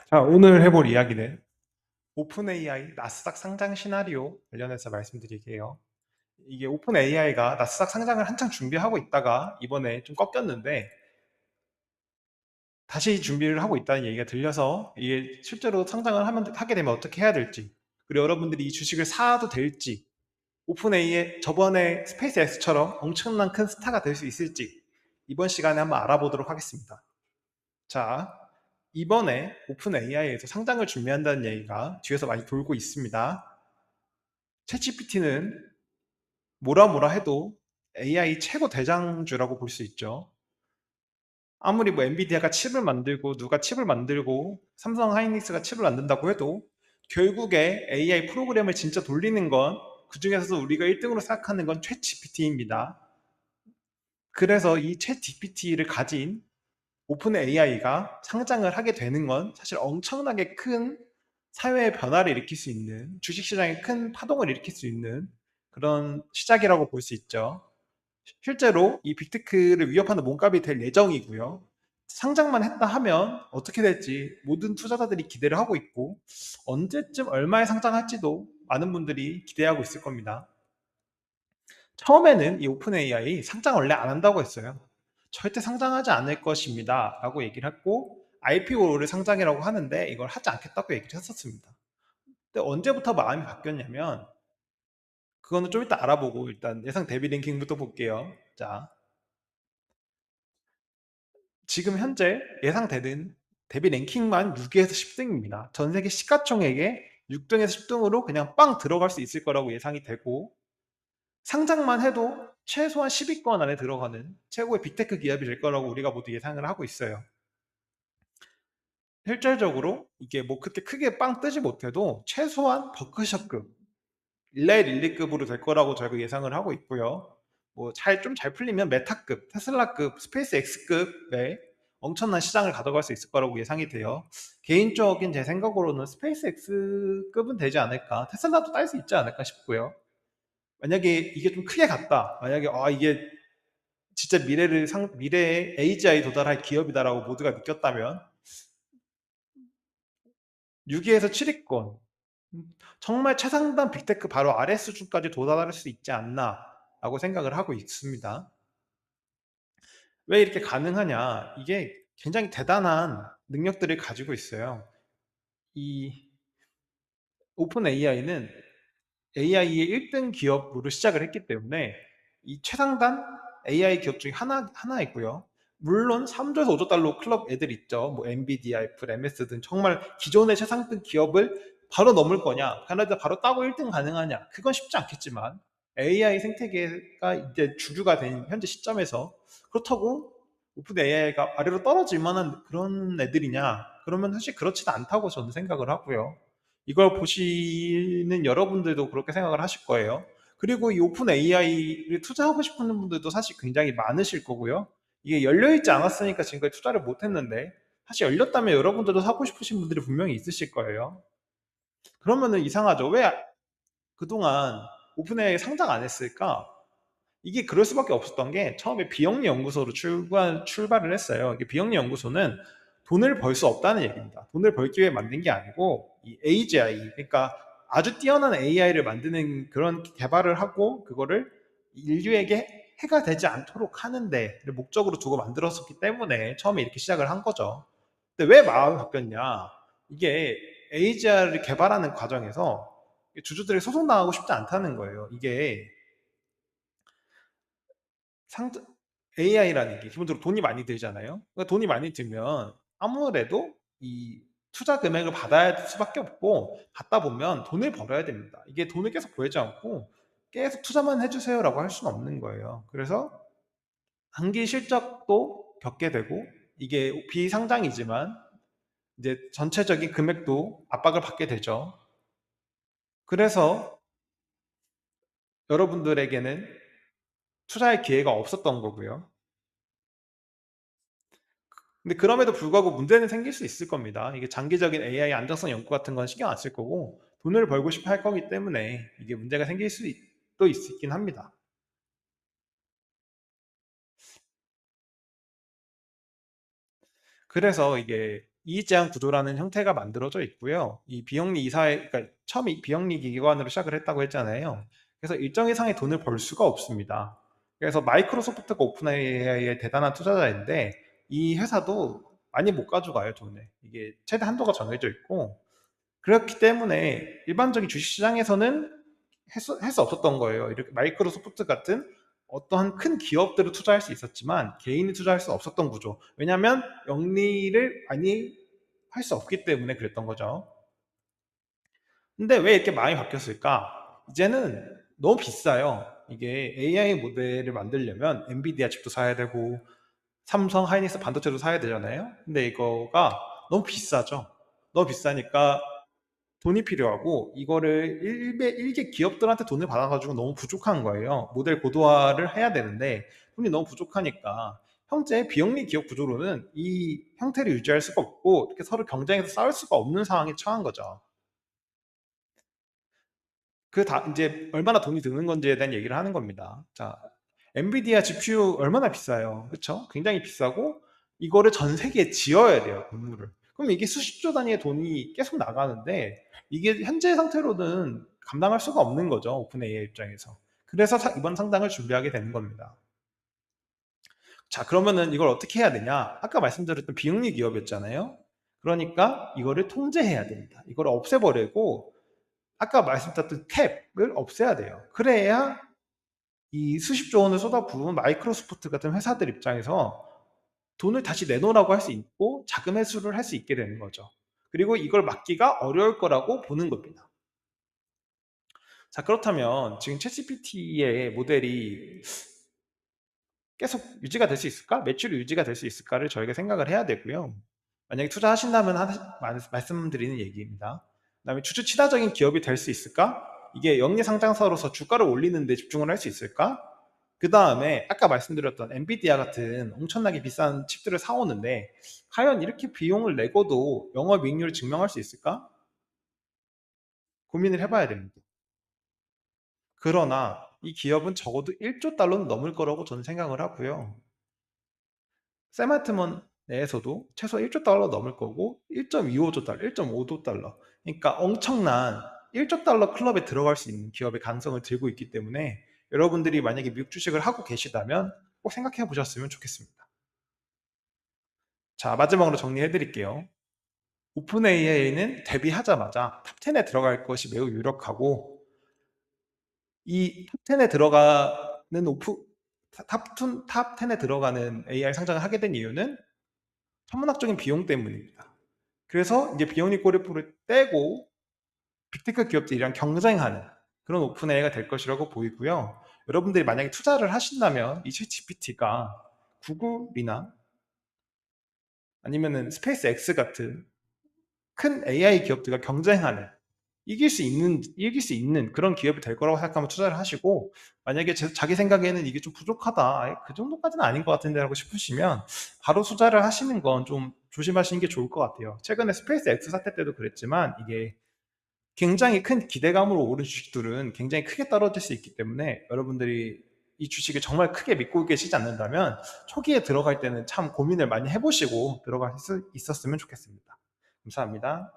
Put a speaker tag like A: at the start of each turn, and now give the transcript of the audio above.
A: 자, 오늘 해볼 이야기는 오픈 AI 나스닥 상장 시나리오 관련해서 말씀드릴게요. 이게 오픈 AI가 나스닥 상장을 한창 준비하고 있다가 이번에 좀 꺾였는데 다시 준비를 하고 있다는 얘기가 들려서 이게 실제로 하게 되면 어떻게 해야 될지, 그리고 여러분들이 이 주식을 사도 될지, 오픈 AI 저번에 스페이스 X처럼 엄청난 큰 스타가 될 수 있을지 이번 시간에 한번 알아보도록 하겠습니다. 자, 이번에 오픈 AI에서 상장을 준비한다는 얘기가 뒤에서 많이 돌고 있습니다. 챗GPT는 뭐라 뭐라 해도 AI 최고 대장주라고 볼 수 있죠. 아무리 뭐 엔비디아가 칩을 만들고 누가 칩을 만들고 삼성 하이닉스가 칩을 만든다고 해도 결국에 AI 프로그램을 진짜 돌리는 건, 그 중에서도 우리가 1등으로 생각하는 건 챗GPT입니다. 그래서 이 챗GPT를 가진 오픈 AI가 상장을 하게 되는 건 사실 엄청나게 큰 사회의 변화를 일으킬 수 있는, 주식시장에 큰 파동을 일으킬 수 있는 그런 시작이라고 볼 수 있죠. 실제로 이 빅테크를 위협하는 몸값이 될 예정이고요. 상장만 했다 하면 어떻게 될지 모든 투자자들이 기대를 하고 있고, 언제쯤 얼마에 상장할지도 많은 분들이 기대하고 있을 겁니다. 처음에는 이 오픈 AI 상장 원래 안 한다고 했어요. 절대 상장하지 않을 것입니다 라고 얘기를 했고, IPO를 상장이라고 하는데 이걸 하지 않겠다고 얘기를 했었습니다. 근데 언제부터 마음이 바뀌었냐면, 그거는 좀 이따 알아보고 일단 예상 대비 랭킹부터 볼게요. 자, 지금 현재 예상되는 대비 랭킹만 6위에서 10등입니다. 전 세계 시가총액에 6등에서 10등으로 그냥 빵 들어갈 수 있을 거라고 예상이 되고, 상장만 해도 최소한 10위권 안에 들어가는 최고의 빅테크 기업이 될 거라고 우리가 모두 예상을 하고 있어요. 실질적으로 이게 뭐 그렇게 크게 빵 뜨지 못해도 최소한 버크셔급, 111급으로 될 거라고 저희가 예상을 하고 있고요. 뭐 좀 잘 풀리면 메타급, 테슬라급, 스페이스 X급의 엄청난 시장을 가져갈 수 있을 거라고 예상이 돼요. 개인적인 제 생각으로는 스페이스 X급은 되지 않을까, 테슬라도 딸 수 있지 않을까 싶고요. 만약에 이게 좀 크게 갔다, 만약에 이게 진짜 미래에 AGI 도달할 기업이다라고 모두가 느꼈다면 6위에서 7위권, 정말 최상단 빅테크 바로 아래 수준까지 도달할 수 있지 않나라고 생각을 하고 있습니다. 왜 이렇게 가능하냐? 이게 굉장히 대단한 능력들을 가지고 있어요. 이 오픈 AI는 AI의 1등 기업으로 시작을 했기 때문에 이 최상단 AI 기업 중에 하나이고요. 물론 3조에서 5조 달러 클럽 애들 있죠. 뭐 엔비디아, 애플, MS 등 정말 기존의 최상급 기업을 바로 넘을 거냐, 캐나다 바로 따고 1등 가능하냐, 그건 쉽지 않겠지만 AI 생태계가 이제 주류가 된 현재 시점에서 그렇다고 오픈 AI가 아래로 떨어질 만한 그런 애들이냐, 그러면 사실 그렇지는 않다고 저는 생각을 하고요. 이걸 보시는 여러분들도 그렇게 생각을 하실 거예요. 그리고 이 오픈 AI를 투자하고 싶은 분들도 사실 굉장히 많으실 거고요. 이게 열려있지 않았으니까 지금까지 투자를 못했는데, 사실 열렸다면 여러분들도 사고 싶으신 분들이 분명히 있으실 거예요. 그러면은 이상하죠. 왜 그동안 오픈 AI 상장 안 했을까? 이게 그럴 수밖에 없었던 게, 처음에 비영리 연구소로 출발을 했어요. 이게 비영리 연구소는 돈을 벌 수 없다는 얘기입니다. 돈을 벌기 위해 만든 게 아니고, 이 AGI, 그러니까 아주 뛰어난 AI를 만드는 그런 개발을 하고, 그거를 인류에게 해가 되지 않도록 하는 데를 목적으로 두고 만들었었기 때문에 처음에 이렇게 시작을 한 거죠. 근데 왜 마음이 바뀌었냐? 이게 AGI를 개발하는 과정에서 주주들이 소송당하고 싶지 않다는 거예요. 이게 상 AI라는 게 기본적으로 돈이 많이 들잖아요. 그러니까 돈이 많이 들면 아무래도 이 투자 금액을 받아야 될 수밖에 없고, 받다 보면 돈을 벌어야 됩니다. 이게 돈을 계속 벌지 않고 계속 투자만 해주세요라고 할 수는 없는 거예요. 그래서 단기 실적도 겪게 되고, 이게 비상장이지만 이제 전체적인 금액도 압박을 받게 되죠. 그래서 여러분들에게는 투자할 기회가 없었던 거고요. 근데 그럼에도 불구하고 문제는 생길 수 있을 겁니다. 이게 장기적인 AI 안정성 연구 같은 건 신경 안 쓸 거고 돈을 벌고 싶어 할 거기 때문에 이게 문제가 생길 수도 있긴 합니다. 그래서 이게 이익 제한 구조라는 형태가 만들어져 있고요. 이 비영리 이사회, 그러니까 처음에 비영리 기관으로 시작을 했다고 했잖아요. 그래서 일정 이상의 돈을 벌 수가 없습니다. 그래서 마이크로소프트가 오픈 AI의 대단한 투자자인데 이 회사도 많이 못 가져가요, 돈을. 이게 최대 한도가 정해져 있고, 그렇기 때문에 일반적인 주식시장에서는 할 수 없었던 거예요. 이렇게 마이크로소프트 같은 어떠한 큰 기업들을 투자할 수 있었지만 개인이 투자할 수 없었던 구조. 왜냐하면 영리를 많이 할 수 없기 때문에 그랬던 거죠. 근데 왜 이렇게 많이 바뀌었을까? 이제는 너무 비싸요. 이게 AI 모델을 만들려면 엔비디아 칩도 사야 되고 삼성 하이닉스 반도체도 사야 되잖아요. 근데 이거가 너무 비싸죠. 너무 비싸니까 돈이 필요하고 이거를 일개 기업들한테 돈을 받아가지고 너무 부족한 거예요. 모델 고도화를 해야 되는데 돈이 너무 부족하니까 현재 비영리 기업 구조로는 이 형태를 유지할 수가 없고 이렇게 서로 경쟁해서 싸울 수가 없는 상황에 처한 거죠. 그 다 이제 얼마나 돈이 드는 건지에 대한 얘기를 하는 겁니다. 자, 엔비디아 GPU 얼마나 비싸요. 그쵸? 굉장히 비싸고 이거를 전 세계에 지어야 돼요, 건물을. 그럼 이게 수십조 단위의 돈이 계속 나가는데 이게 현재 상태로는 감당할 수가 없는 거죠, 오픈 AI 입장에서. 그래서 이번 상장을 준비하게 되는 겁니다. 자, 그러면은 이걸 어떻게 해야 되냐? 아까 말씀드렸던 비영리 기업이었잖아요. 그러니까 이거를 통제해야 됩니다. 이걸 없애버리고 아까 말씀드렸던 캡을 없애야 돼요. 그래야 이 수십조 원을 쏟아부은 마이크로소프트 같은 회사들 입장에서 돈을 다시 내놓으라고 할 수 있고 자금 회수를 할 수 있게 되는 거죠. 그리고 이걸 막기가 어려울 거라고 보는 겁니다. 자, 그렇다면 지금 챗GPT의 모델이 계속 유지가 될 수 있을까? 매출이 유지가 될 수 있을까를 저희가 생각을 해야 되고요. 만약에 투자하신다면 말씀드리는 얘기입니다. 그다음에 주주 친화적인 기업이 될 수 있을까? 이게 영리 상장사로서 주가를 올리는 데 집중을 할 수 있을까? 그 다음에 아까 말씀드렸던 엔비디아 같은 엄청나게 비싼 칩들을 사오는데 과연 이렇게 비용을 내고도 영업이익률을 증명할 수 있을까? 고민을 해봐야 됩니다. 그러나 이 기업은 적어도 1조 달러는 넘을 거라고 저는 생각을 하고요. 샘 알트먼 내에서도 최소 1조 달러 넘을 거고 1.25조 달러, 1.5조 달러. 그러니까 엄청난 1조 달러 클럽에 들어갈 수 있는 기업의 가능성을 들고 있기 때문에 여러분들이 만약에 미국 주식을 하고 계시다면 꼭 생각해 보셨으면 좋겠습니다. 자, 마지막으로 정리해 드릴게요. 오픈 AI는 데뷔하자마자 탑10에 들어갈 것이 매우 유력하고 이 탑10에 들어가는 탑10에 들어가는 AI 상장을 하게 된 이유는 천문학적인 비용 때문입니다. 그래서 이제 비영리 꼬리표를 떼고 빅테크 기업들이랑 경쟁하는 그런 오픈 AI가 될 것이라고 보이고요. 여러분들이 만약에 투자를 하신다면 이 챗GPT가 구글이나 아니면은 스페이스 X 같은 큰 AI 기업들과 경쟁하는 이길 수 있는 그런 기업이 될 거라고 생각하면 투자를 하시고 만약에 자기 생각에는 이게 좀 부족하다. 그 정도까지는 아닌 것 같은데 라고 싶으시면 바로 투자를 하시는 건 좀 조심하시는 게 좋을 것 같아요. 최근에 스페이스 X 사태 때도 그랬지만 이게 굉장히 큰 기대감으로 오른 주식들은 굉장히 크게 떨어질 수 있기 때문에 여러분들이 이 주식을 정말 크게 믿고 계시지 않는다면 초기에 들어갈 때는 참 고민을 많이 해보시고 들어갈 수 있었으면 좋겠습니다. 감사합니다.